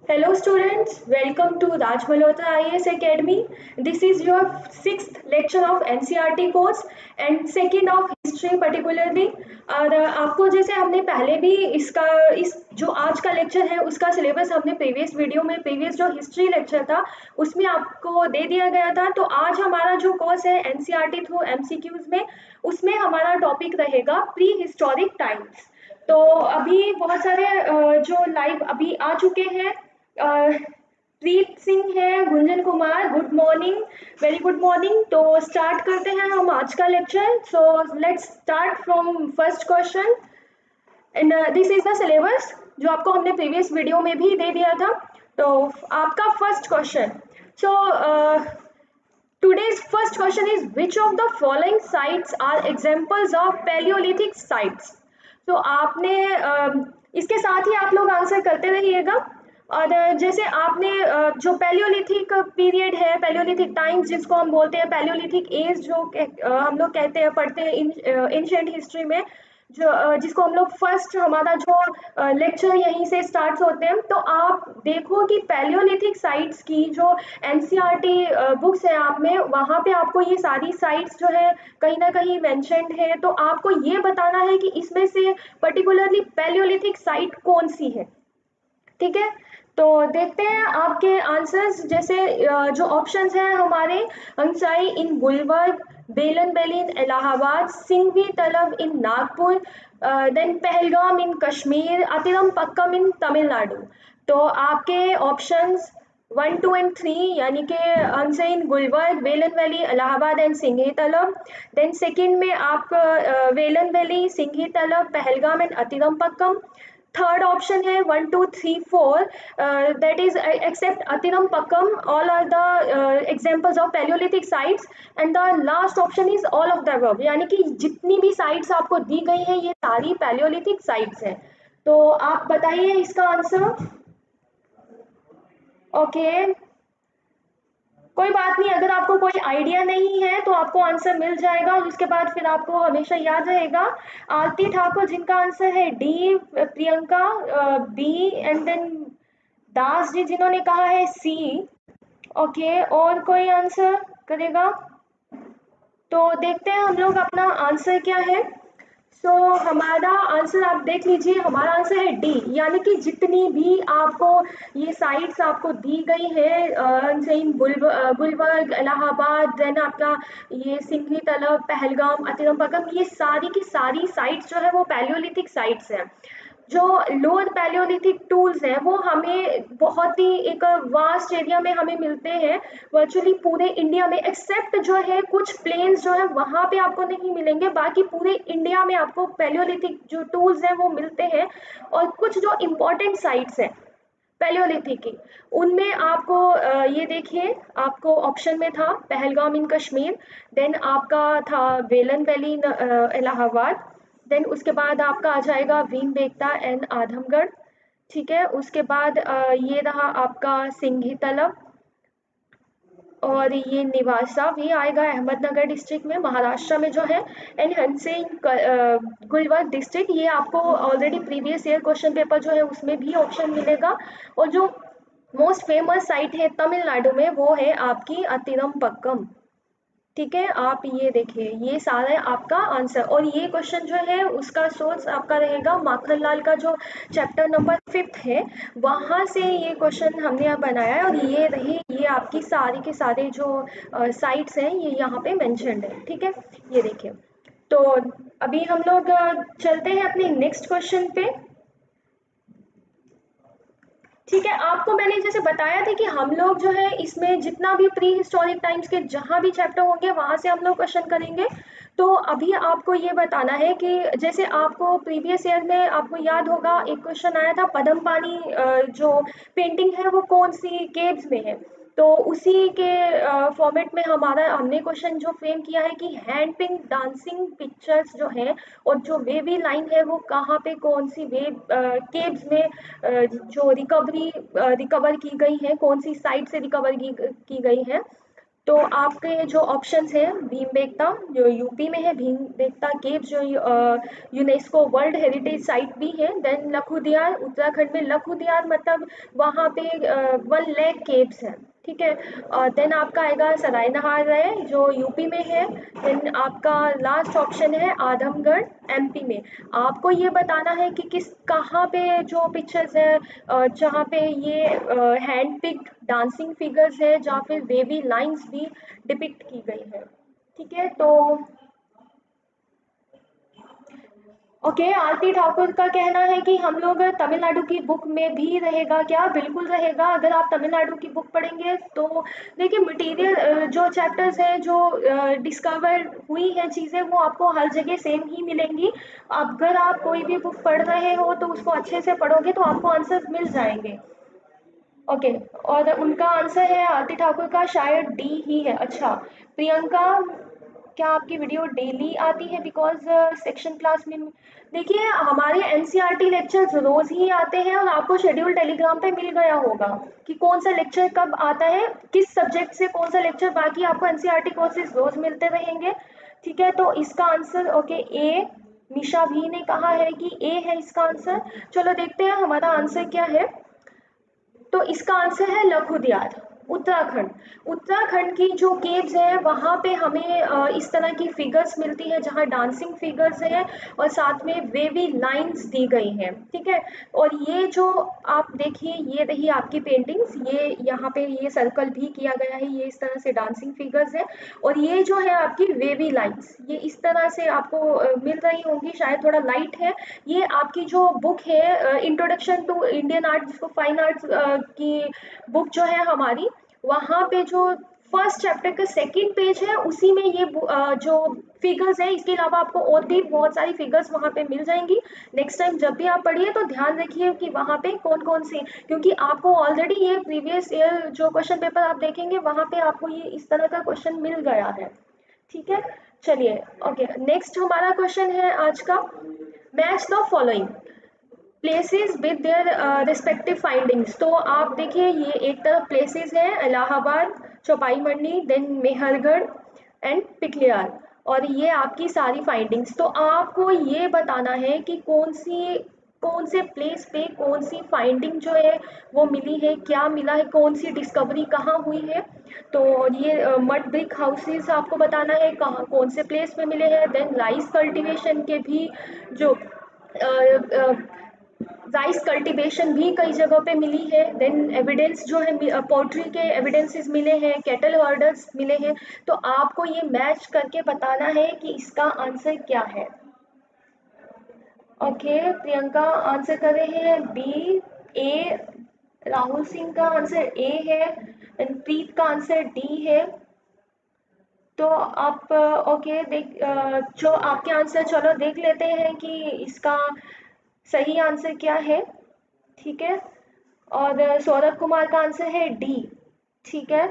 Hello students, welcome to Raj Malhotra IAS Academy. This is your sixth lecture of NCERT course and second of history particularly. और आपको जैसे हमने पहले भी इस जो आज का लेक्चर है उसका सिलेबस हमने प्रीवियस जो हिस्ट्री लेक्चर था उसमें आपको दे दिया गया था। तो आज हमारा जो कोर्स है NCERT थ्रू MCQs में उसमें हमारा टॉपिक रहेगा प्री हिस्टोरिक टाइम्स। तो अभी बहुत सारे जो लाइव अभी आ चुके हैं, प्रीत सिंह है, Gunjan Kumar, good morning, very good morning. तो स्टार्ट करते हैं हम आज का lecture. So let's start from first question and this is the syllabus जो आपको हमने प्रीवियस वीडियो में भी दे दिया था। तो आपका first question, so today's first question is which of the following sites are examples of Paleolithic sites? तो आपने इसके साथ ही आप लोग आंसर करते रहिएगा। और जैसे आपने जो पैलियोलिथिक पीरियड है, पैलियोलिथिक टाइम्स जिसको हम बोलते हैं, पैलियोलिथिक एज जो हम लोग कहते हैं, पढ़ते हैं एंशिएंट हिस्ट्री में, जो जिसको हम लोग फर्स्ट हमारा जो लेक्चर यहीं से स्टार्ट होते हैं। तो आप देखो कि पैलियोलिथिक साइट्स की जो एनसीईआरटी बुक्स है आप में, वहाँ पे आपको ये सारी साइट्स जो है कहीं ना कहीं मेंशन्ड है। तो आपको ये बताना है कि इसमें से पर्टिकुलरली पैलियोलिथिक साइट कौन सी है। ठीक है, तो देखते हैं आपके आंसर्स। जैसे जो ऑप्शंस हैं हमारे, हंसाई इन गुलबर्ग, बेलन वैली इन इलाहाबाद, सिंघवी तलब इन नागपुर, देन पहलगाम इन कश्मीर, अतिरम पक्कम इन तमिलनाडु। तो आपके ऑप्शंस 1, 2 एंड 3 यानी कि हंसाई इन गुलबर्ग, बेलन वैली, इलाहाबाद एंड सिंघी तलब। देन सेकंड में आप वेलन वैली, सिंघी तलब, पहलगाम एंड अतिरम पक्कम। Third option है 1, 2, 3, 4, that is except Atiram Pakkam, all are the examples of Paleolithic sites, and the last option is all of the above, यानी कि जितनी भी sites आपको दी गई हैं ये सारी Paleolithic sites हैं। तो आप बताइए इसका आंसर। ओके, कोई बात नहीं, अगर आपको कोई आइडिया नहीं है तो आपको आंसर मिल जाएगा और उसके बाद फिर आपको हमेशा याद रहेगा। आरती ठाकुर जिनका आंसर है D, Priyanka B, and then Das ji जिन्होंने कहा है सी। ओके, और कोई आंसर करेगा? तो देखते हैं हम लोग अपना आंसर क्या है। सो हमारा आंसर आप देख लीजिए, हमारा आंसर है डी, यानी कि जितनी भी आपको ये साइट्स आपको दी गई है, गुलबर्ग, इलाहाबाद, देन आपका ये सिंघली तलब, पहलगाम, अतिरम पक्कम, ये सारी की सारी साइट्स जो है वो पैलियोलिथिक साइट्स हैं। जो लोअर पैलियोलिथिक टूल्स हैं वो हमें बहुत ही एक वास्ट एरिया में हमें मिलते हैं, वर्चुअली पूरे इंडिया में, एक्सेप्ट जो है कुछ प्लेन्स जो है वहाँ पे आपको नहीं मिलेंगे, बाकी पूरे इंडिया में आपको पैलियोलिथिक जो टूल्स हैं वो मिलते हैं। और कुछ जो इम्पोर्टेंट साइट्स हैं पैलियोलिथिक की, उनमें आपको ये देखिए, आपको ऑप्शन में था पहलगाम इन कश्मीर, देन आपका था Belan valley in Allahabad, then उसके बाद आपका आ जाएगा भीमबेटका एंड आजमगढ़। ठीक है, उसके बाद ये रहा आपका सिंघी तलब, और ये निवासा भी आएगा अहमदनगर डिस्ट्रिक्ट में, महाराष्ट्र में जो है, एंड हंसिंग गुलबर्ग डिस्ट्रिक्ट, ये आपको already previous year question paper जो है उसमें भी ऑप्शन मिलेगा। और जो मोस्ट फेमस साइट है तमिलनाडु में वो है आपकी अतिरम पक्कम। ठीक है, आप ये देखिए, ये सारा आपका आंसर। और ये क्वेश्चन जो है उसका सोर्स आपका रहेगा माखनलाल का जो चैप्टर नंबर 5 है, वहाँ से ये क्वेश्चन हमने यहाँ बनाया है। और ये रही, ये आपकी सारी के सारे जो साइट्स हैं ये यहाँ पे मेंशन्ड है। ठीक है, ये देखिए। तो अभी हम लोग चलते हैं अपने नेक्स्ट क्वेश्चन पे। ठीक है, आपको मैंने जैसे बताया था कि हम लोग जो है इसमें जितना भी प्री हिस्टोरिक टाइम्स के जहाँ भी चैप्टर होंगे वहाँ से हम लोग क्वेश्चन करेंगे। तो अभी आपको ये बताना है कि जैसे आपको प्रीवियस ईयर में आपको याद होगा एक क्वेश्चन आया था, पद्मपानी जो पेंटिंग है वो कौन सी केव्स में है। तो उसी के फॉर्मेट में हमने क्वेश्चन जो फ्रेम किया है कि हैंड पिन डांसिंग पिक्चर्स जो है और जो वेवी लाइन है वो कहाँ पे, कौन सी वेव केव्स में जो रिकवर की गई है, कौन सी साइट से रिकवर की गई है। तो आपके जो ऑप्शंस हैं, भीमबेटका जो यूपी में है, भीमबेटका केव जो यूनेस्को वर्ल्ड हेरिटेज साइट भी है। देन लखुदियार उत्तराखंड में, लखुदियार मतलब वहाँ पे 1 लाख केव्स हैं, ठीक है। देन आपका आएगा सरायनहार है जो यूपी में है। देन आपका लास्ट ऑप्शन है आदमगढ़ एमपी में। आपको ये बताना है कि किस कहाँ पे जो पिक्चर्स है जहाँ पे ये हैंड पिक्ड डांसिंग फिगर्स है, जहाँ पे वेवी लाइंस भी डिपिक्ट की गई है, ठीक है। तो ओके, आरती ठाकुर का कहना है कि हम लोग तमिलनाडु की बुक में भी रहेगा क्या? बिल्कुल रहेगा। अगर आप तमिलनाडु की बुक पढ़ेंगे तो देखिए मटेरियल जो चैप्टर्स हैं, जो डिस्कवर हुई हैं चीज़ें, वो आपको हर जगह सेम ही मिलेंगी। अगर आप कोई भी बुक पढ़ रहे हो तो उसको अच्छे से पढ़ोगे तो आपको आंसर मिल जाएंगे। ओके, और उनका आंसर है आरती ठाकुर का शायद डी ही है। अच्छा, प्रियंका, क्या आपकी वीडियो डेली आती है? बिकॉज सेक्शन क्लास में देखिए हमारे एनसीईआरटी लेक्चर्स रोज ही आते हैं और आपको शेड्यूल टेलीग्राम पे मिल गया होगा कि कौन सा लेक्चर कब आता है, किस सब्जेक्ट से कौन सा लेक्चर। बाकी आपको एनसीईआरटी कोर्सेज रोज मिलते रहेंगे, ठीक है। तो इसका आंसर ओके ए, निशा भी ने कहा है कि ए है इसका आंसर। चलो देखते हैं हमारा आंसर क्या है। तो इसका आंसर है लखुदियार, उत्तराखंड। उत्तराखंड की जो केव्स है वहाँ पे हमें इस तरह की फिगर्स मिलती है जहाँ डांसिंग फिगर्स है और साथ में वेवी लाइंस दी गई हैं, ठीक है। और ये जो आप देखिए, ये रही आपकी पेंटिंग्स, ये यहाँ पे ये सर्कल भी किया गया है, ये इस तरह से डांसिंग फिगर्स है। और ये जो है आपकी वेवी लाइंस, ये इस तरह से आपको मिल रही होंगी, शायद थोड़ा लाइट है। ये आपकी जो बुक है इंट्रोडक्शन टू इंडियन आर्ट, जिसको फाइन आर्ट्स की बुक जो है हमारी, वहाँ पे जो फर्स्ट चैप्टर का सेकंड पेज है उसी में ये जो फिगर्स है, इसके अलावा आपको और भी बहुत सारी फिगर्स वहाँ पे मिल जाएंगी। नेक्स्ट टाइम जब भी आप पढ़िए तो ध्यान रखिए कि वहाँ पे कौन कौन से, क्योंकि आपको ऑलरेडी ये प्रीवियस ईयर जो क्वेश्चन पेपर आप देखेंगे वहाँ पे आपको ये इस तरह का क्वेश्चन मिल गया है, ठीक है। चलिए ओके, नेक्स्ट हमारा क्वेश्चन है आज का, match the following places with their respective findings. तो आप देखिए ये एक तरफ प्लेसेस है इलाहाबाद, चौपाई मंडी, देन मेहरगढ़ एंड पिकलियार, और ये आपकी सारी फाइंडिंग्स। तो आपको ये बताना है कि कौन से प्लेस पे कौन सी फाइंडिंग जो है वो मिली है, क्या मिला है, कौन सी डिस्कवरी कहाँ हुई है। तो ये मड ब्रिक हाउसेस आपको बताना है कहाँ कौन से प्लेस पे मिले हैं। देन राइस कल्टीवेशन के भी जो राइस कल्टीवेशन भी कई जगह पे मिली है। देन एविडेंस जो है पोल्ट्री के एविडेंसेस मिले हैं, कैटल हर्डर्स मिले हैं। तो आपको ये मैच करके बताना है कि इसका आंसर क्या है। ओके, प्रियंका आंसर कर रहे हैं बी, ए, राहुल सिंह का आंसर ए है एंड प्रीत का आंसर डी है। तो आप ओके देख जो आपके आंसर, चलो देख लेते हैं कि इसका सही आंसर क्या है, ठीक है। और सौरभ कुमार का आंसर है डी, ठीक है।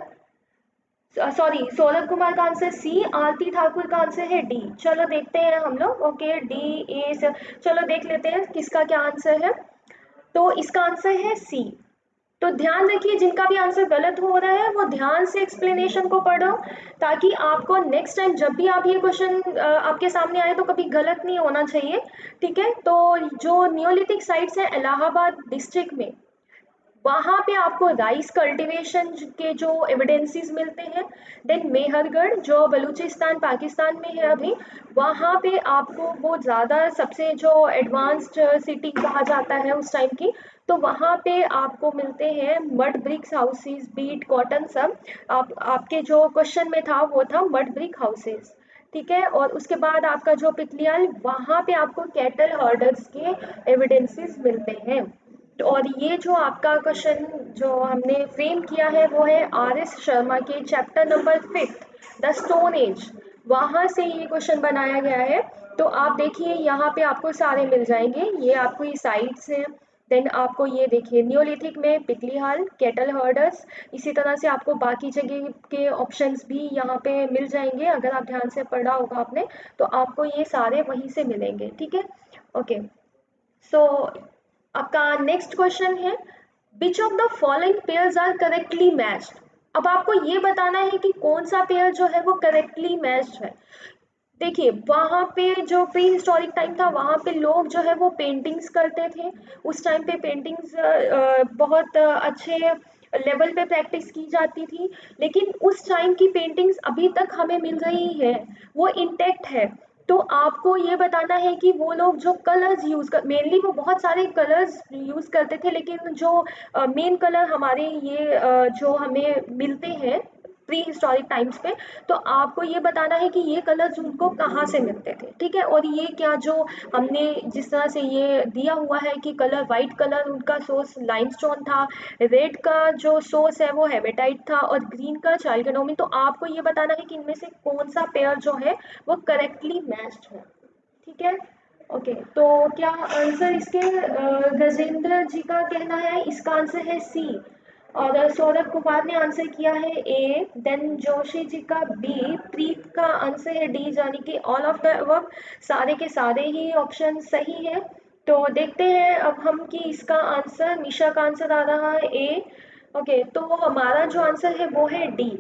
सॉरी, सौरभ कुमार का आंसर सी, आरती ठाकुर का आंसर है डी। चलो देखते हैं हम लोग, ओके डी ए से, चलो देख लेते हैं किसका क्या आंसर है। तो इसका आंसर है सी। तो ध्यान रखिए जिनका भी आंसर गलत हो रहा है वो ध्यान से एक्सप्लेनेशन को पढ़ो, ताकि आपको नेक्स्ट टाइम जब भी आप ये क्वेश्चन आपके सामने आए तो कभी गलत नहीं होना चाहिए, ठीक है। तो जो नियोलिथिक साइट्स है इलाहाबाद डिस्ट्रिक्ट में, वहाँ पे आपको राइस कल्टीवेशन के जो एविडेंसेस मिलते हैं। देन मेहरगढ़ जो बलूचिस्तान पाकिस्तान में है अभी, वहाँ पे आपको वो ज़्यादा सबसे जो एडवांस्ड सिटी कहा जाता है उस टाइम की, तो वहाँ पे आपको मिलते हैं mud bricks houses, wheat cotton सब। आपके जो क्वेश्चन में था वो था मड ब्रिक हाउसेस, ठीक है। और उसके बाद आपका जो पिकलियाल, वहाँ पे आपको कैटल हर्डर्स के एविडेंसेस मिलते हैं। और ये जो आपका क्वेश्चन जो हमने फ्रेम किया है वो है आर.एस. शर्मा के chapter number 5 the stone age, वहाँ से ये क्वेश्चन बनाया गया है। तो आप देखिए यहाँ पे आपको सारे मिल जाएंगे, ये आपको ये साइट्स हैं। देन आपको ये देखिए नियोलिथिक में पिकलीहाल, कैटल हर्डर्स, इसी तरह से आपको बाकी जगह के ऑप्शंस भी यहाँ पे मिल जाएंगे। अगर आप ध्यान से पढ़ा होगा आपने तो आपको ये सारे वहीं से मिलेंगे, ठीक है। ओके, सो आपका नेक्स्ट क्वेश्चन है, which of the following pairs are correctly matched. अब आपको ये बताना है कि कौन सा पेयर जो है वो करेक्टली मैच्ड है। देखिए वहाँ पे जो प्री हिस्टोरिक टाइम था वहाँ पे लोग जो है वो पेंटिंग्स करते थे। उस टाइम पे पेंटिंग्स बहुत अच्छे लेवल पे प्रैक्टिस की जाती थी, लेकिन उस टाइम की पेंटिंग्स अभी तक हमें मिल रही है, वो इंटैक्ट है। तो आपको ये बताना है कि वो लोग जो कलर्स यूज़ कर, मेनली वो बहुत सारे कलर्स यूज़ करते थे, लेकिन जो मेन कलर हमारे ये जो हमें मिलते हैं प्री हिस्टोरिक टाइम्स पे, तो आपको ये बताना है कि ये कलर्स उनको कहाँ से मिलते थे, ठीक है। और ये क्या जो हमने जिस तरह से ये दिया हुआ है कि कलर वाइट कलर उनका सोर्स लाइमस्टोन था, रेड का जो सोर्स है वो हेमेटाइट था और ग्रीन का चाल्केडोनी, तो आपको ये बताना है कि इनमें से कौन सा पेयर जो है वो करेक्टली मैच्ड है, ठीक है। ओके, तो क्या आंसर इसके गजेंद्र जी का कहना है इसका आंसर है सी, और सौरभ कुमार ने आंसर किया है ए, देन जोशी जी का बी, प्रीत का आंसर है डी, यानी कि ऑल ऑफ द अबव, सारे के सारे ही ऑप्शन सही है। तो देखते हैं अब हम कि इसका आंसर, निशा का आंसर आ रहा है ए। ओके, तो हमारा जो आंसर है वो है डी,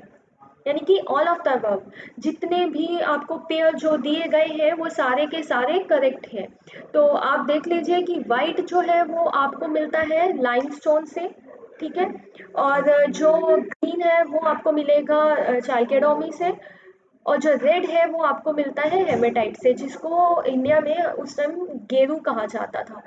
यानी कि ऑल ऑफ द अबव, जितने भी आपको पेयर जो दिए गए हैं वो सारे के सारे करेक्ट हैं। तो आप देख लीजिए कि वाइट जो है वो आपको मिलता है लाइमस्टोन से, ठीक है, और जो ग्रीन है वो आपको मिलेगा चाल्केडोमी से, और जो रेड है वो आपको मिलता है हेमेटाइट से, जिसको इंडिया में उस टाइम गेरू कहा जाता था।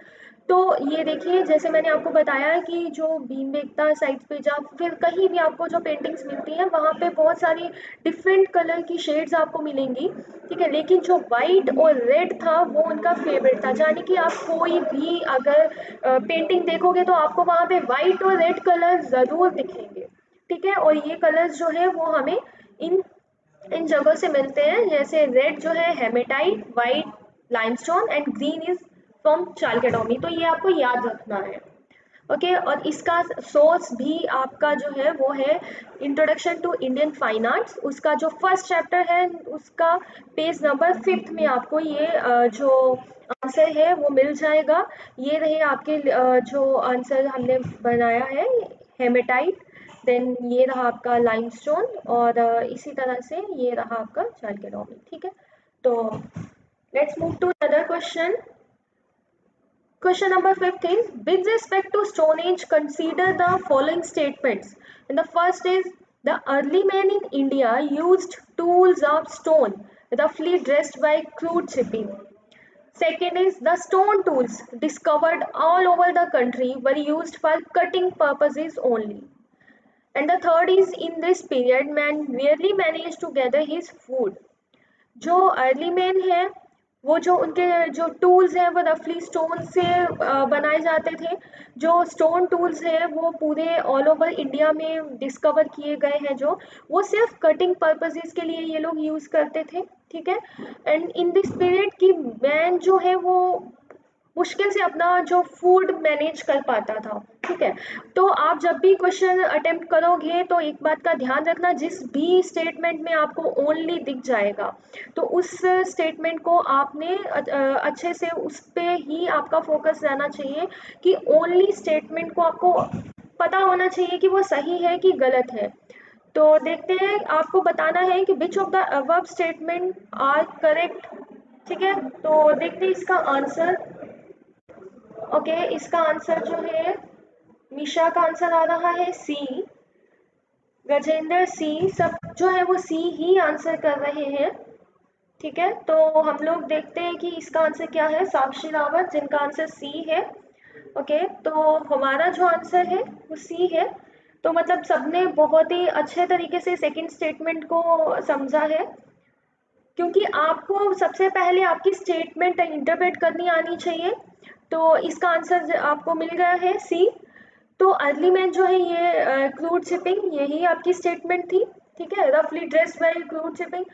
तो ये देखिए, जैसे मैंने आपको बताया कि जो भीमबेटका साइट्स पे या फिर कहीं भी आपको जो पेंटिंग्स मिलती हैं वहाँ पे बहुत सारी डिफरेंट कलर की शेड्स आपको मिलेंगी, ठीक है, लेकिन जो वाइट और रेड था वो उनका फेवरेट था। यानी कि आप कोई भी अगर पेंटिंग देखोगे तो आपको वहाँ पे वाइट और रेड कलर ज़रूर दिखेंगे, ठीक है। और ये कलर्स जो है वो हमें इन इन जगह से मिलते हैं, जैसे रेड जो है hematite, white limestone and green is from chalcedony, तो ये आपको याद रखना है। ओके, और इसका सोर्स भी आपका जो है वो है introduction to Indian fine arts, उसका जो फर्स्ट चैप्टर है उसका पेज नंबर 5 में आपको ये जो आंसर है वो मिल जाएगा। ये रहे आपके जो आंसर हमने बनाया है, हेमेटाइट, देन ये रहा आपका लाइमस्टोन, और इसी तरह से ये रहा आपका चाल्केडोनी, ठीक है। तो let's move to other question. Question number 15. With respect to Stone Age, consider the following statements. And the first is, the early men in India used tools of stone, roughly dressed by crude chipping. Second is, the stone tools discovered all over the country were used for cutting purposes only. And the third is, in this period, man merely managed to gather his food. जो early man है वो जो उनके जो tools हैं वो रफली stone से बनाए जाते थे। जो स्टोन टूल्स हैं वो पूरे ऑल ओवर इंडिया में डिस्कवर किए गए हैं, जो वो सिर्फ कटिंग पर्पसेस के लिए ये लोग यूज़ करते थे, ठीक है। एंड इन दिस पीरियड की मैन जो है वो मुश्किल से अपना जो फूड मैनेज कर पाता था, ठीक है। तो आप जब भी क्वेश्चन अटेम्प्ट करोगे तो एक बात का ध्यान रखना, जिस भी स्टेटमेंट में आपको ओनली दिख जाएगा तो उस स्टेटमेंट को आपने अच्छे से उस पे ही आपका फोकस रहना चाहिए कि ओनली स्टेटमेंट को आपको पता होना चाहिए कि वो सही है कि गलत है। तो देखते हैं, आपको बताना है कि which of the above statement are correct, ठीक है। तो देखते हैं इसका आंसर। ओके, इसका आंसर जो है निशा का आंसर आ रहा है सी, गजेंद्र सी, सब जो है वो सी ही आंसर कर रहे हैं, ठीक है। तो हम लोग देखते हैं कि इसका आंसर क्या है, साक्षी रावत जिनका आंसर सी है। ओके, तो हमारा जो आंसर है वो सी है। तो मतलब सबने बहुत ही अच्छे तरीके से सेकंड स्टेटमेंट को समझा है, क्योंकि आपको सबसे पहले आपकी स्टेटमेंट इंटरप्रेट करनी आनी चाहिए। तो इसका आंसर आपको मिल गया है सी। तो अर्ली मैन जो है ये क्रूड शिपिंग, यही आपकी स्टेटमेंट थी, ठीक है, रफली ड्रेस्ड बाय क्रूड शिपिंग।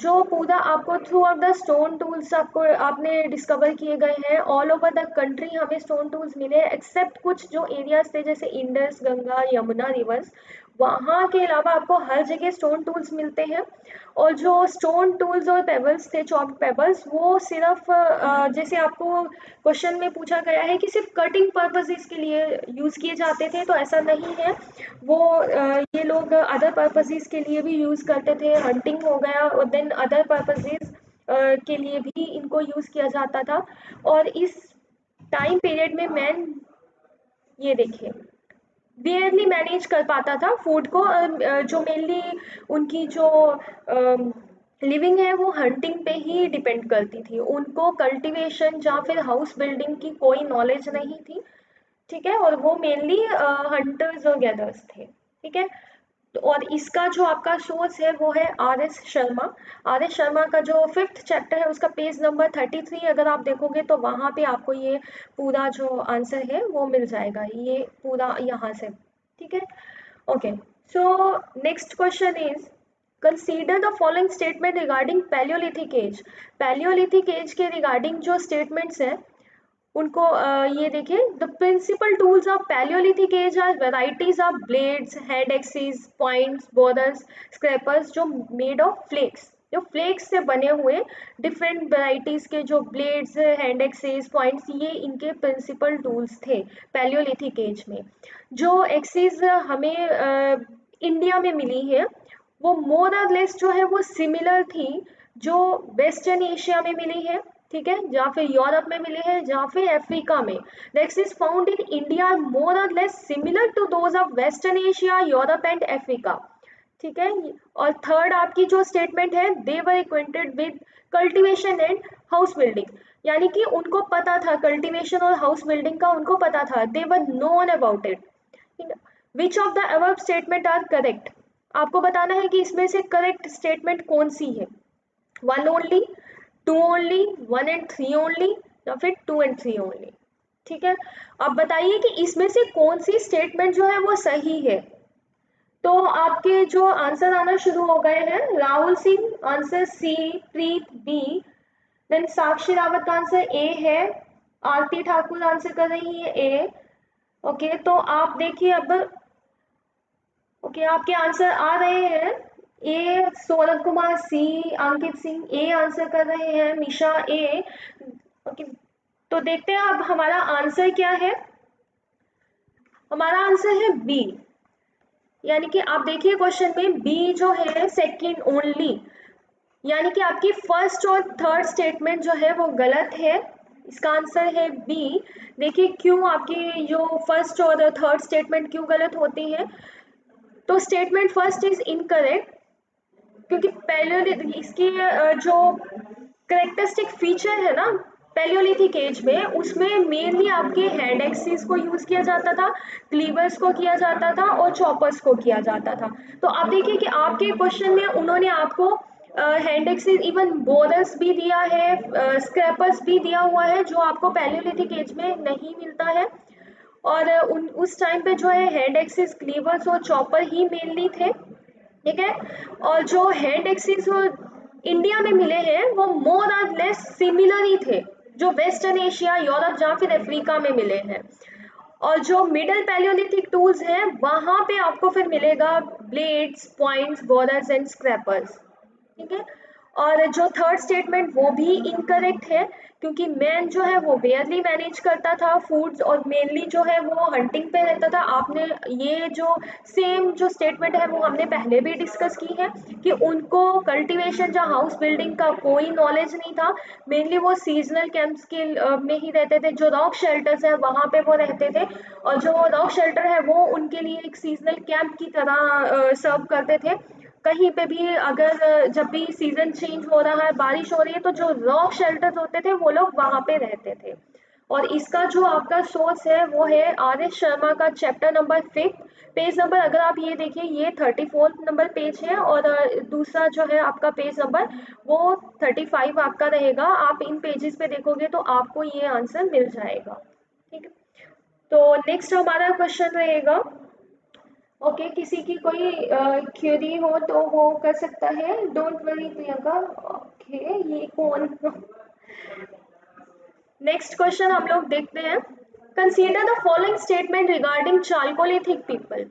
जो पूरा आपको through out the stone tools आपको आपने डिस्कवर किए गए हैं, ऑल ओवर द कंट्री हमें स्टोन टूल्स मिले, एक्सेप्ट कुछ जो एरियाज थे जैसे इंडस, गंगा, यमुना रिवर्स, वहाँ के अलावा आपको हर जगह स्टोन टूल्स मिलते हैं। और जो स्टोन टूल्स और पेबल्स थे, चॉप्ड पेबल्स, वो सिर्फ जैसे आपको क्वेश्चन में पूछा गया है कि सिर्फ कटिंग पर्पसेस के लिए यूज़ किए जाते थे, तो ऐसा नहीं है। वो ये लोग अदर पर्पसेस के लिए भी यूज़ करते थे। हंटिंग हो गया और देन अदर पर्पसेस के लिए भी इनको यूज़ किया जाता था। और इस टाइम पीरियड में मैन, ये देखिए, बेयरली मैनेज कर पाता था फूड को। जो मेनली उनकी जो लिविंग है वो हंटिंग पे ही डिपेंड करती थी। उनको कल्टीवेशन या फिर हाउस बिल्डिंग की कोई नॉलेज नहीं थी, ठीक है। और वो मेनली हंटर्स और गैदर्स थे, ठीक है। और इसका जो आपका सोर्स है वो है आर.एस. शर्मा। आर.एस. शर्मा का जो 5th चैप्टर है उसका पेज नंबर 33 अगर आप देखोगे तो वहाँ पे आपको ये पूरा जो आंसर है वो मिल जाएगा, ये पूरा यहाँ से, ठीक है। Okay, so next question is consider the following statement regarding palaeolithic age. Palaeolithic age के रिगार्डिंग जो स्टेटमेंट्स हैं उनको ये देखिए, the principal tools of palaeolithic age are varieties of blades, hand axes, points, borers, scrapers, जो made of flakes, जो flakes से बने हुए डिफरेंट वेराइटीज के जो ब्लेड्स, हैंड एक्सिस, पॉइंट्स, ये इनके प्रिंसिपल टूल्स थे पैलियोलिथिक एज में। जो एक्सिस हमें इंडिया में मिली है वो मोर और लेस जो है वो सिमिलर थी जो वेस्टर्न एशिया में मिली है, ठीक है, या फिर यूरोप में मिले हैं, या फिर अफ्रीका में। The axes found in India are more or less similar to those of western Asia, Europe and Africa, ठीक है। और थर्ड आपकी जो स्टेटमेंट है, they were acquainted with cultivation and house building, यानी कि उनको पता था कल्टीवेशन और हाउस बिल्डिंग का, उनको पता था, they were known about it. Which of the above statement are correct, आपको बताना है कि इसमें से करेक्ट स्टेटमेंट कौन सी है। 1 ओनली, 2 ओनली, 1 and 3 ओनली, या फिर 2 and 3 ओनली, ठीक है। अब बताइए कि इसमें से कौन सी स्टेटमेंट जो है वो सही है। तो आपके जो आंसर आना शुरू हो गए हैं, राहुल सिंह आंसर सी, प्रीत बी, देन साक्षी रावत का आंसर ए है, आरती ठाकुर आंसर कर रही है ए। ओके, तो आप देखिए अब, ओके, आपके आंसर आ रहे हैं। ए सौरभ कुमार सी, अंकित सिंह ए आंसर कर रहे हैं, मिशा ए। ओके, तो देखते हैं अब हमारा आंसर क्या है। हमारा आंसर है बी, यानी कि आप देखिए क्वेश्चन में बी जो है सेकंड ओनली, यानी कि आपकी फर्स्ट और थर्ड स्टेटमेंट जो है वो गलत है। इसका आंसर है बी। देखिए क्यों आपकी जो फर्स्ट और थर्ड स्टेटमेंट क्यों गलत होती है। तो स्टेटमेंट फर्स्ट इज इनकरेक्ट, क्योंकि पैलियोलिथिक, इसकी जो करेक्टरिस्टिक फीचर है ना पैलियोलिथिक एज में, उसमें मेनली आपके हैंड एक्सिस को यूज किया जाता था, क्लीवर्स को किया जाता था और चॉपर्स को किया जाता था। तो आप देखिए कि आपके क्वेश्चन में उन्होंने आपको हैंड एक्सिस, इवन बोरर्स भी दिया है, स्क्रैपर्स भी दिया हुआ है, जो आपको पैलियोलिथिक एज में नहीं मिलता है। और उस टाइम पे जो है हैंड एक्सिस, क्लीवर्स और चॉपर ही मेनली थे, ठीक है। और जो हैंड एक्सिस इंडिया में मिले हैं वो मोर और लेस सिमिलर ही थे जो वेस्टर्न एशिया, यूरोप या फिर अफ्रीका में मिले हैं। और जो मिडल पैलियोलिथिक टूल्स हैं वहां पे आपको फिर मिलेगा blades, points, borers and scrapers, ठीक है। और जो थर्ड स्टेटमेंट वो भी इनकरेक्ट है, क्योंकि मैन जो है वो बेयरली मैनेज करता था फूड्स और मेनली जो है वो हंटिंग पे रहता था। आपने ये जो सेम जो स्टेटमेंट है वो हमने पहले भी डिस्कस की है कि उनको कल्टीवेशन या हाउस बिल्डिंग का कोई नॉलेज नहीं था। मेनली वो सीजनल कैंप्स के में ही रहते थे, जो रॉक शेल्टर्स है वहाँ पे वो रहते थे। और जो रॉक शेल्टर है वो उनके लिए एक सीजनल कैंप की तरह सर्व करते थे। कहीं पे भी अगर जब भी सीजन चेंज हो रहा है, बारिश हो रही है, तो जो रॉक शेल्टर्स होते थे वो लोग वहां पे रहते थे। और इसका जो आपका सोर्स है वो है आर.एस. शर्मा का चैप्टर नंबर 5, पेज नंबर अगर आप ये देखिए ये 34 नंबर पेज है, और दूसरा जो है आपका पेज नंबर वो 35 आपका रहेगा। आप इन पेजेस पे देखोगे तो आपको ये आंसर मिल जाएगा, ठीक है। तो नेक्स्ट हमारा क्वेश्चन रहेगा, ओके, किसी की कोई क्वेरी हो तो वो कर सकता है, डोंट वरी प्रियंका। ओके, ये कौन, नेक्स्ट क्वेश्चन हम लोग देखते हैं। Consider the following statement regarding Chalcolithic people.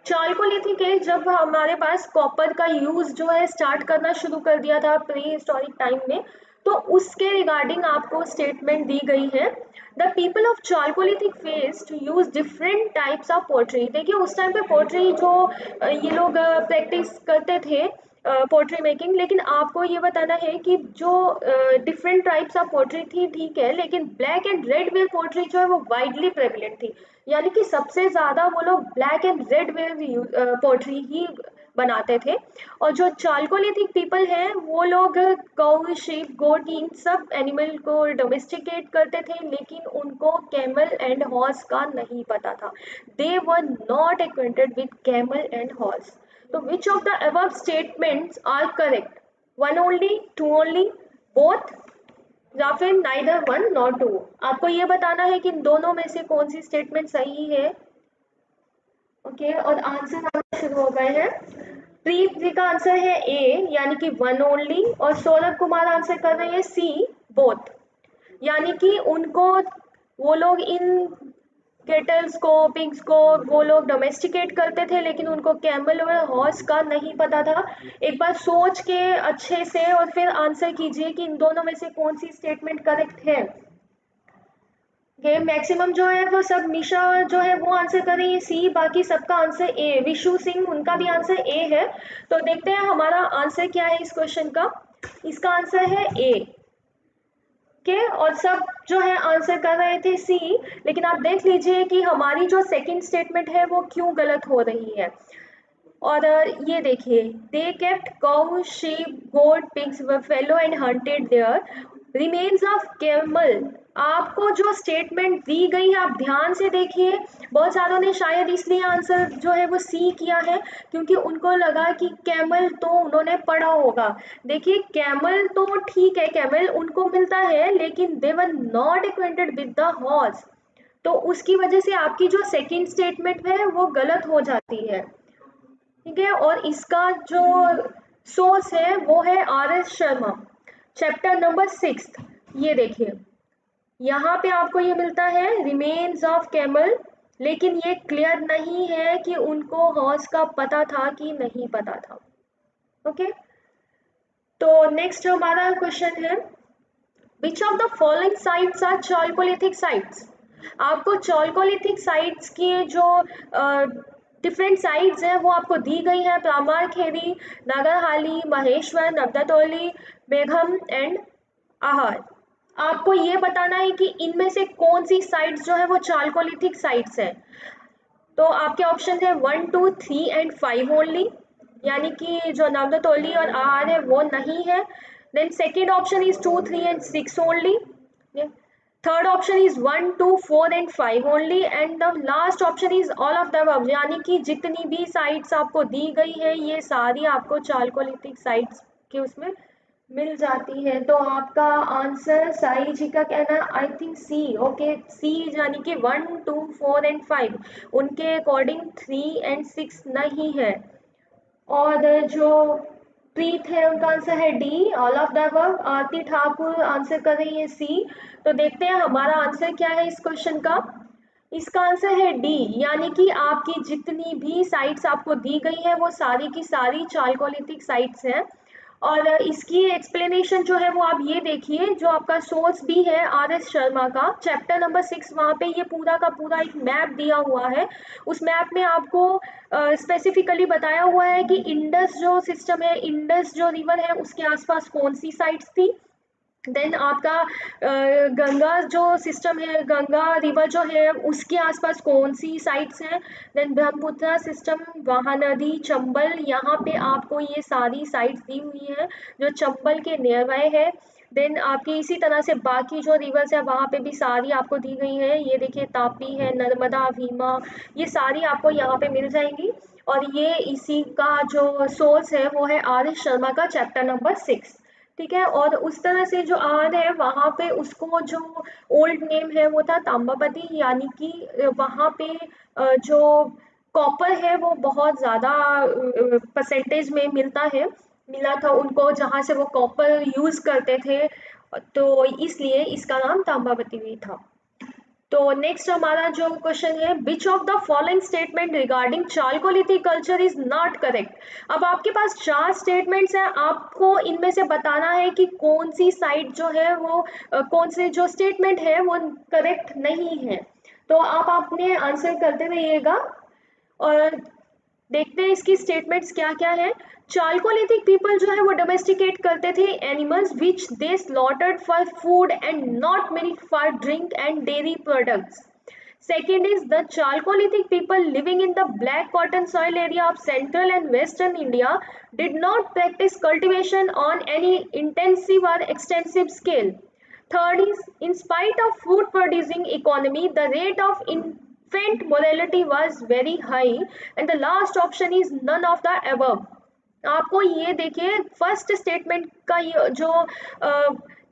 Chalcolithic as जब हमारे पास कॉपर का यूज जो है स्टार्ट करना शुरू कर दिया था प्री हिस्टोरिक टाइम में, तो उसके रिगार्डिंग आपको स्टेटमेंट दी गई है। The people of chalcolithic phase to use different types of pottery. देखिए उस टाइम पे पोट्री जो ये लोग प्रैक्टिस करते थे पोट्री मेकिंग, लेकिन आपको ये बताना है कि जो डिफरेंट टाइप्स ऑफ पोट्री थी ठीक है, लेकिन black and red ware pottery जो है वो वाइडली प्रेवलेंट थी, यानी कि सबसे ज़्यादा वो लोग black and red ware pottery ही बनाते थे। और जो चालकोलिथिक पीपल हैं वो लोग काऊ, शीप, गोट इन सब एनिमल को डोमेस्टिकेट करते थे, लेकिन उनको कैमल एंड हॉर्स का नहीं पता था। They were not acquainted with camel and horse. तो which of the above statements are correct? One only, two only, both, या फिर नाइदर वन नॉट टू? आपको ये बताना है कि इन दोनों में से कौन सी स्टेटमेंट सही है। ओके, और आंसर आना शुरू हो गए हैं। प्रीत जी का आंसर है ए, यानी कि वन ओनली, और सौरभ कुमार आंसर कर रहे हैं सी, बोथ, यानी कि उनको वो लोग इन केटल्स को, पिग्स को वो लोग डोमेस्टिकेट करते थे, लेकिन उनको कैमल और हॉर्स का नहीं पता था। एक बार सोच के अच्छे से और फिर आंसर कीजिए कि इन दोनों में से कौन सी स्टेटमेंट करेक्ट है। मैक्सिमम जो है वो सब, निशा जो है वो आंसर कर रही है सी, बाकी सबका आंसर ए। विशु सिंह, उनका भी आंसर ए है। तो देखते हैं हमारा आंसर क्या है इस क्वेश्चन का। इसका आंसर है ए के, और सब जो है आंसर कर रहे थे सी। लेकिन आप देख लीजिए कि हमारी जो सेकंड स्टेटमेंट है वो क्यों गलत हो रही है। और ये देखिए, they kept cow, sheep, goat, pigs, buffalo and hunted deer remains of camel. आपको जो स्टेटमेंट दी गई है आप ध्यान से देखिए। बहुत सारों ने शायद इसलिए आंसर जो है वो सी किया है, क्योंकि उनको लगा कि कैमल तो उन्होंने पढ़ा होगा। देखिए कैमल तो ठीक है, कैमल उनको मिलता है, लेकिन they were not acquainted with the horse. तो उसकी वजह से आपकी जो सेकंड स्टेटमेंट है वो गलत हो जाती है। ठीक है, और इसका जो सोर्स है वो है are S Sharma, chapter number 6। ये देखिए यहाँ पे आपको ये मिलता है रिमेन्स ऑफ कैमल, लेकिन ये क्लियर नहीं है कि उनको हॉर्स का पता था कि नहीं पता था। ओके, तो नेक्स्ट हमारा क्वेश्चन है, which of the following sites are chalcolithic sites? आपको चालकोलिथिक साइट्स की जो डिफरेंट साइट्स हैं वो आपको दी गई है। प्रामारखेड़ी, नागरहाली, महेश्वर, नवदतोली, मेघम एंड आहार। आपको ये बताना है कि इनमें से कौन सी साइट्स जो है वो चालकोलिथिक साइट्स हैं। तो आपके ऑप्शन है 1, 2, 3 एंड 5 ओनली, यानी कि जो नवदतोली और आहार है वो नहीं है। Then second option is 2, 3 and 6 only. Third option is 1, 2, 4 and 5 only, and the last option is all of the above, यानी कि जितनी भी साइट्स आपको दी गई है ये सारी आपको चालकोलिथिक साइट्स के उसमें मिल जाती है। तो आपका आंसर साई जी का कहना आई थिंक सी। ओके, सी, यानी कि 1, 2, 4 एंड 5, उनके अकॉर्डिंग 3 एंड 6 नहीं है। और जो प्रीत है उनका आंसर है D, all of the above. Aarti Thakur answer कर रही है सी। तो देखते हैं हमारा आंसर क्या है इस क्वेश्चन का। इसका आंसर है डी, यानी कि आपकी जितनी भी साइट्स आपको दी गई है वो सारी की सारी चालकोलिथिक साइट्स हैं। और इसकी एक्सप्लेनेशन जो है वो आप ये देखिए, जो आपका सोर्स भी है आर एस शर्मा का चैप्टर नंबर 6, वहाँ पे ये पूरा का पूरा एक मैप दिया हुआ है। उस मैप में आपको स्पेसिफिकली बताया हुआ है कि इंडस जो सिस्टम है, इंडस जो रिवर है उसके आसपास कौन सी साइट्स थी। देन आपका गंगा जो सिस्टम है, गंगा रिवर जो है उसके आसपास कौन सी साइट्स हैं। देन ब्रह्मपुत्र सिस्टम, महानदी, चंबल, यहाँ पे आपको ये सारी साइट्स दी हुई है जो चंबल के नियर बाय है। देन आपकी इसी तरह से बाकी जो रिवर्स है वहाँ पे भी सारी आपको दी गई है। ये देखिए तापी है, नर्मदा, भीमा, ये सारी आपको यहाँ पे मिल जाएंगी। और ये इसी का जो सोर्स है वो है आर एस शर्मा का चैप्टर नंबर 6। ठीक है, और उस तरह से जो आर है वहाँ पे उसको जो ओल्ड नेम है वो था ताम्बापति, यानी कि वहाँ पे जो कॉपर है वो बहुत ज़्यादा परसेंटेज में मिला था उनको, जहाँ से वो कॉपर यूज़ करते थे, तो इसलिए इसका नाम ताम्बापति भी था। तो नेक्स्ट हमारा जो क्वेश्चन है, which of the following statement regarding Chalcolithic culture is not correct. अब आपके पास 4 स्टेटमेंट्स हैं, आपको इनमें से बताना है कि कौन सी साइड जो है वो कौन से जो स्टेटमेंट है वो करेक्ट नहीं है। तो आप अपने आंसर करते रहिएगा और देखते हैं इसकी स्टेटमेंट्स क्या क्या है। चालकोलिथिक पीपल जो है वो डोमेस्टिकेट करते थे animals which they slaughtered for food and not milk for drink and dairy products. Second is the Chalcolithic people living in the black cotton soil area of central and western India did not practice cultivation on any intensive or extensive scale. Third is, in spite of food producing economy, the rate of infant mortality was very high. And the last option is none of the above. आपको ये देखिए first statement का जो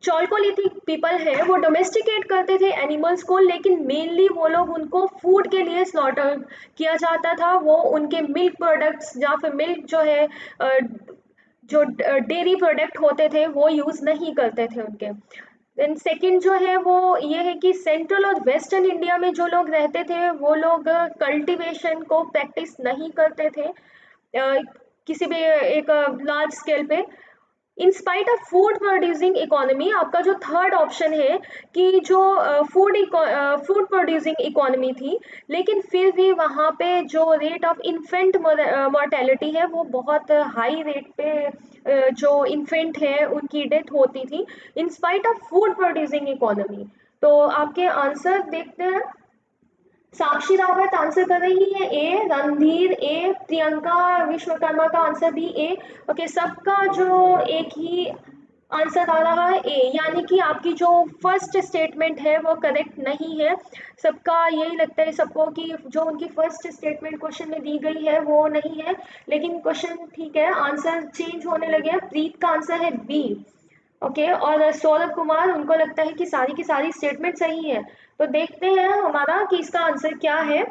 Chalcolithic people है वो domesticate करते थे animals को, लेकिन मेनली वो लोग उनको फूड के लिए स्लॉटर किया जाता था। वो उनके मिल्क प्रोडक्ट्स या फिर मिल्क जो है जो डेयरी प्रोडक्ट होते थे वो यूज़ नहीं करते थे उनके। देन सेकंड जो है वो ये है कि सेंट्रल और वेस्टर्न इंडिया में जो लोग रहते थे वो लोग कल्टीवेशन को प्रैक्टिस नहीं करते थे किसी भी एक लार्ज स्केल पे। In spite of food producing economy, आपका जो थर्ड ऑप्शन है कि जो फूड प्रोड्यूसिंग इकोनॉमी थी, लेकिन फिर भी वहाँ पे जो रेट ऑफ इन्फेंट मोर्टेलिटी है वो बहुत हाई रेट पे जो इन्फेंट है उनकी डेथ होती थी in spite of food producing economy. तो आपके आंसर देखते हैं। साक्षी रावत आंसर कर रही है ए, रणधीर ए, प्रियंका विश्वकर्मा का आंसर भी ए। ओके, सबका जो एक ही आंसर आ रहा है ए, यानी कि आपकी जो फर्स्ट स्टेटमेंट है वो करेक्ट नहीं है। सबका यही लगता है सबको कि जो उनकी फर्स्ट स्टेटमेंट क्वेश्चन में दी गई है वो नहीं है, लेकिन क्वेश्चन ठीक है, आंसर चेंज होने लगे हैं। प्रीत का आंसर है बी। ओके, और सौरभ कुमार उनको लगता है कि सारी की सारी स्टेटमेंट सही है। तो देखते हैं हमारा कि इसका आंसर क्या है।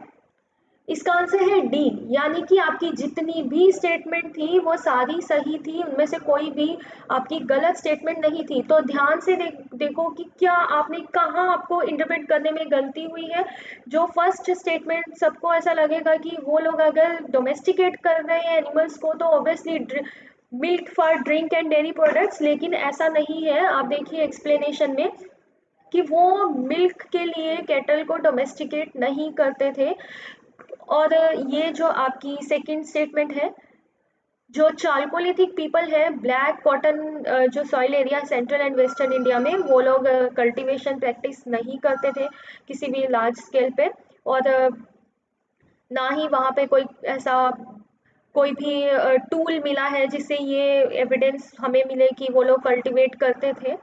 इसका आंसर है डी, यानी कि आपकी जितनी भी स्टेटमेंट थी वो सारी सही थी, उनमें से कोई भी आपकी गलत स्टेटमेंट नहीं थी। तो ध्यान से देखो कि क्या आपने कहाँ आपको इंटरप्रेट करने में गलती हुई है। जो फर्स्ट स्टेटमेंट सबको ऐसा लगेगा कि वो लोग अगर डोमेस्टिकेट कर रहे हैं एनिमल्स को तो obviously milk for drink and dairy products, लेकिन ऐसा नहीं है। आप देखिए एक्सप्लेनेशन में कि वो मिल्क के लिए कैटल को डोमेस्टिकेट नहीं करते थे। और ये जो आपकी सेकंड स्टेटमेंट है, जो चालकोलिथिक पीपल है ब्लैक कॉटन जो soil area central and western India में, वो लोग कल्टीवेशन प्रैक्टिस नहीं करते थे किसी भी लार्ज स्केल पे, और ना ही वहाँ पे कोई ऐसा कोई भी टूल मिला है जिससे ये एविडेंस हमें मिले कि वो लोग कल्टीवेट करते थे।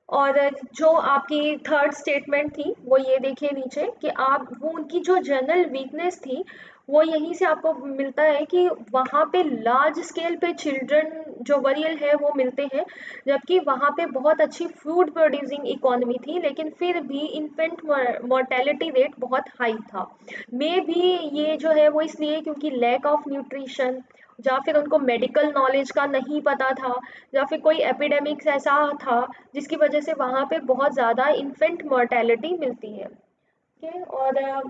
और जो आपकी थर्ड स्टेटमेंट थी वो ये देखिए नीचे कि आप वो उनकी जो जनरल वीकनेस थी वो यहीं से आपको मिलता है कि वहाँ पे लार्ज स्केल पे चिल्ड्रन जो वरियल है वो मिलते हैं, जबकि वहाँ पे बहुत अच्छी फूड प्रोड्यूसिंग इकोनॉमी थी, लेकिन फिर भी इन्फेंट मोर्टेलिटी रेट बहुत हाई था। मे भी ये जो है वो इसलिए क्योंकि लैक ऑफ न्यूट्रिशन, या फिर उनको मेडिकल नॉलेज का नहीं पता था, या फिर कोई एपिडेमिक्स ऐसा था जिसकी वजह से वहाँ पे बहुत ज़्यादा इन्फेंट मोर्टेलिटी मिलती है। ओके, और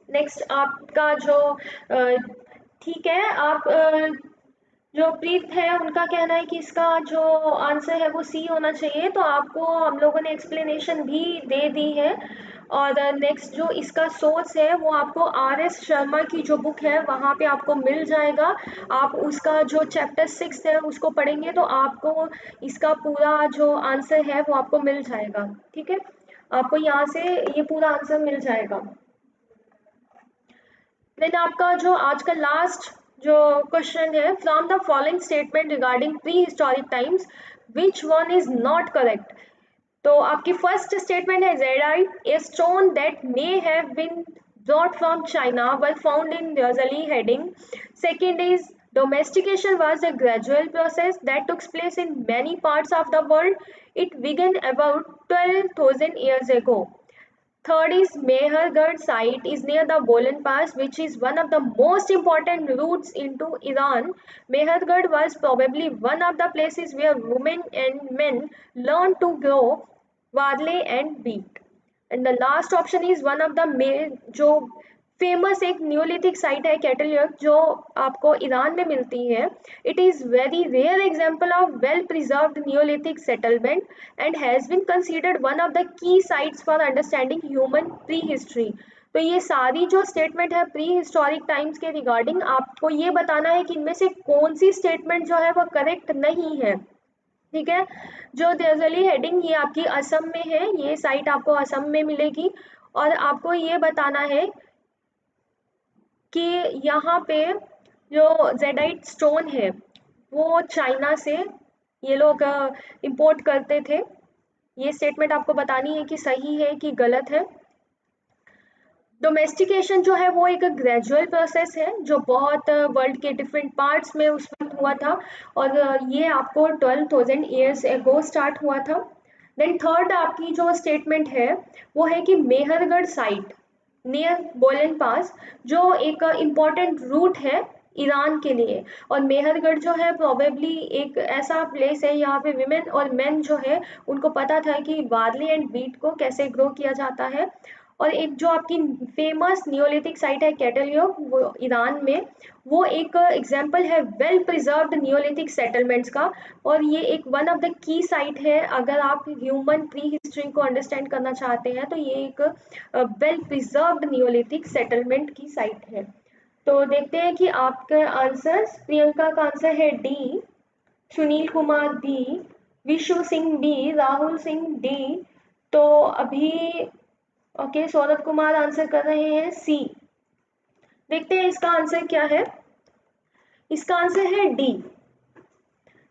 नेक्स्ट आपका जो ठीक है, आप जो प्रीत है उनका कहना है कि इसका जो आंसर है वो सी होना चाहिए, तो आपको हम लोगों ने एक्सप्लेनेशन भी दे दी है। और नेक्स्ट जो इसका सोर्स है वो आपको आर.एस. शर्मा की जो बुक है वहाँ पे आपको मिल जाएगा। आप उसका जो चैप्टर 6 है उसको पढ़ेंगे तो आपको इसका पूरा जो आंसर है वो आपको मिल जाएगा। ठीक है, आपको यहाँ से ये पूरा आंसर मिल जाएगा। देन आपका जो आज का लास्ट जो क्वेश्चन है, from the following statement regarding prehistoric times which one is not correct. तो आपकी फर्स्ट स्टेटमेंट है jadeite, a stone that may have been brought from China were found in Rosali heading. Second is domestication was a gradual process that took place in many parts of the world. It began about 12,000 years ago. Third is Mehergarh site is near the Bolan Pass, which is one of the most important routes into Iran. Mehergarh was probably one of the places where women and men learned to grow barley and wheat. And the last option is one of the जो famous एक neolithic site है Catalhoyuk जो आपको Iran में मिलती है. It is very rare example of well preserved neolithic settlement and has been considered one of the key sites for understanding human prehistory. तो ये सारी जो स्टेटमेंट है प्री हिस्टोरिक टाइम्स के रिगार्डिंग आपको ये बताना है कि इनमें से कौन सी स्टेटमेंट जो है वो करेक्ट नहीं है. ठीक है. जो देजली हेडिंग ये आपकी असम में है, ये साइट आपको असम में मिलेगी. और आपको ये बताना है कि यहाँ पे जो जेडाइट स्टोन है वो चाइना से ये लोग इंपोर्ट करते थे. ये स्टेटमेंट आपको बतानी है कि सही है कि गलत है. डोमेस्टिकेशन जो है वो एक ग्रेजुअल प्रोसेस है जो बहुत वर्ल्ड के डिफरेंट पार्ट्स में उस वक्त हुआ था और ये आपको 12,000 ईयर्स एगो स्टार्ट हुआ था. देन थर्ड आपकी जो स्टेटमेंट है वो है कि मेहरगढ़ साइट नियर बोलन पास जो एक इम्पॉर्टेंट रूट है ईरान के लिए. और मेहरगढ़ जो है प्रोबेबली एक ऐसा प्लेस है यहाँ पे विमेन और मेन जो है उनको पता था कि बार्ली एंड बीट को कैसे ग्रो किया जाता है. और एक जो आपकी फेमस नियोलिथिक साइट है कैटलयोग वो ईरान में, वो एक एग्जाम्पल है वेल प्रिजर्व्ड नियोलिथिक सेटलमेंट्स का. और ये एक वन ऑफ द की साइट है अगर आप ह्यूमन प्री हिस्ट्री को अंडरस्टैंड करना चाहते हैं तो ये एक वेल प्रिजर्व्ड नियोलिथिक सेटलमेंट की साइट है. तो देखते हैं कि आपके आंसर्स. प्रियंका का आंसर है D, Sunil Kumar B, Vishu Singh B, Rahul Singh D. तो अभी ओके सौरभ कुमार आंसर कर रहे हैं सी. देखते हैं इसका आंसर क्या है. इसका आंसर है डी.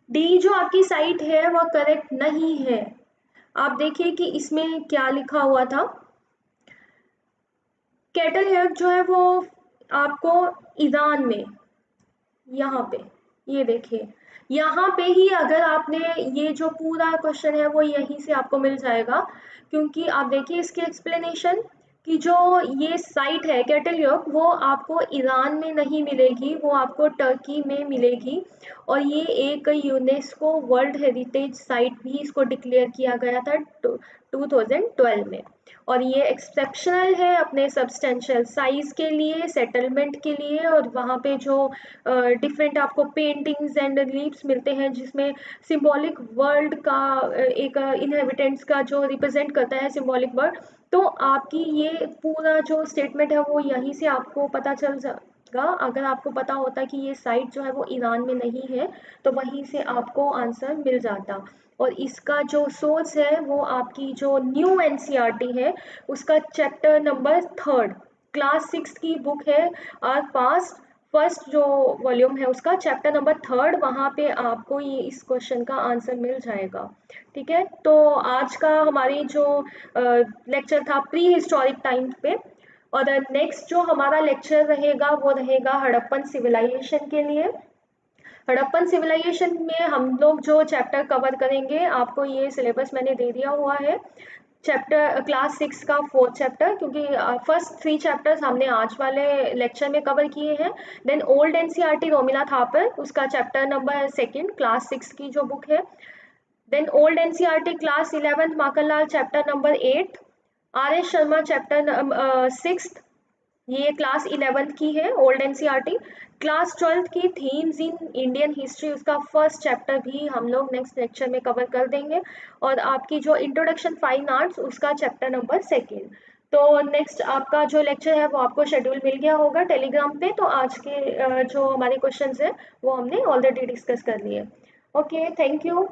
डी जो आपकी साइट है वह करेक्ट नहीं है. आप देखिए कि इसमें क्या लिखा हुआ था. कैटल हेयर जो है वो आपको ईरान में यहाँ पे ये देखिए यहाँ पे ही अगर आपने ये जो पूरा क्वेश्चन है वो यहीं से आपको मिल जाएगा. क्योंकि आप देखिए इसकी एक्सप्लेनेशन कि जो ये साइट है कैटल योग वो आपको ईरान में नहीं मिलेगी, वो आपको टर्की में मिलेगी. और ये एक यूनेस्को वर्ल्ड हेरिटेज साइट भी इसको डिक्लेयर किया गया था 2012 में. और ये एक्सेप्शनल है अपने सब्सटेंशियल साइज के लिए, सेटलमेंट के लिए. और वहाँ पे जो डिफरेंट आपको पेंटिंग्स एंड रिलीफ्स मिलते हैं जिसमें सिंबॉलिक वर्ल्ड का एक इनहेबिटेंट्स का जो रिप्रेजेंट करता है सिंबॉलिक वर्ड. तो आपकी ये पूरा जो स्टेटमेंट है वो यहीं से आपको पता चल जाएगा. अगर आपको पता होता कि ये साइट जो है वो ईरान में नहीं है तो वहीं से आपको आंसर मिल जाता. और इसका जो सोर्स है वो आपकी जो न्यू एनसीईआरटी है उसका चैप्टर नंबर 3 क्लास 6 की बुक है आर पास्ट फर्स्ट जो वॉल्यूम है उसका चैप्टर नंबर 3, वहाँ पे आपको ये इस क्वेश्चन का आंसर मिल जाएगा. ठीक है. तो आज का हमारी जो लेक्चर था प्री हिस्टोरिक टाइम पे. और नेक्स्ट जो हमारा लेक्चर रहेगा वो रहेगा हड़प्पन सिविलाइजेशन के लिए. हड़प्पन सिविलाइजेशन में हम लोग जो चैप्टर कवर करेंगे आपको ये सिलेबस मैंने दे दिया हुआ है. चैप्टर क्लास 6 का 4th चैप्टर, क्योंकि फर्स्ट 3 चैप्टर्स हमने आज वाले लेक्चर में कवर किए हैं. Then old NCERT Romila Thapar उसका चैप्टर नंबर 2 क्लास 6 की जो बुक है. Then old NCERT class 11 Makhanlal chapter number 8, R S Sharma chapter 6 ये क्लास 11 की है ओल्ड एनसीईआरटी. क्लास 12 की थीम्स इन इंडियन हिस्ट्री उसका फर्स्ट चैप्टर भी हम लोग नेक्स्ट लेक्चर में कवर कर देंगे. और आपकी जो इंट्रोडक्शन फाइन आर्ट्स उसका चैप्टर नंबर 2. तो नेक्स्ट आपका जो लेक्चर है वो आपको शेड्यूल मिल गया होगा टेलीग्राम पे. तो आज के जो हमारे क्वेश्चंस हैं वो हमने ऑलरेडी डिस्कस कर लिए. Okay, thank you.